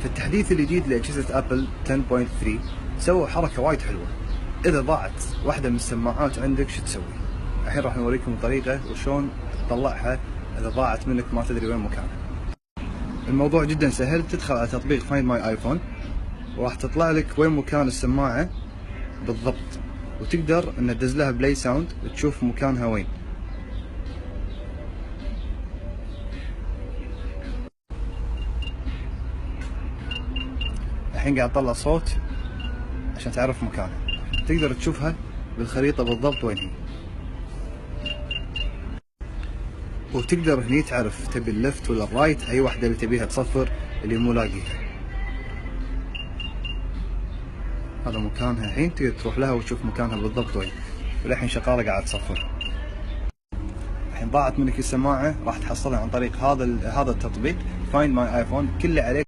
في التحديث الجديد لأجهزة أبل 10.3 سووا حركة وايد حلوة. إذا ضاعت واحدة من السماعات عندك شو تسوي؟ الحين راح نوريكم طريقة وشون تطلعها إذا ضاعت منك ما تدري وين مكانها. الموضوع جدا سهل، تدخل على تطبيق Find My iPhone وراح تطلع لك وين مكان السماعة بالضبط، وتقدر ان تدز لها بلاي ساوند وتشوف مكانها وين. الحين قاعد اطلع صوت عشان تعرف مكانها، تقدر تشوفها بالخريطة بالضبط وين هي، وتقدر هني تعرف تبي الليفت ولا الرايت، اي واحدة اللي تبيها تصفر اللي مو لاقيها. هذا مكانها الحين، تقدر تروح لها وتشوف مكانها بالضبط وين، والحين شغالة قاعد تصفر. الحين ضاعت منك السماعة راح تحصلها عن طريق هذا التطبيق Find My iPhone. كل اللي عليك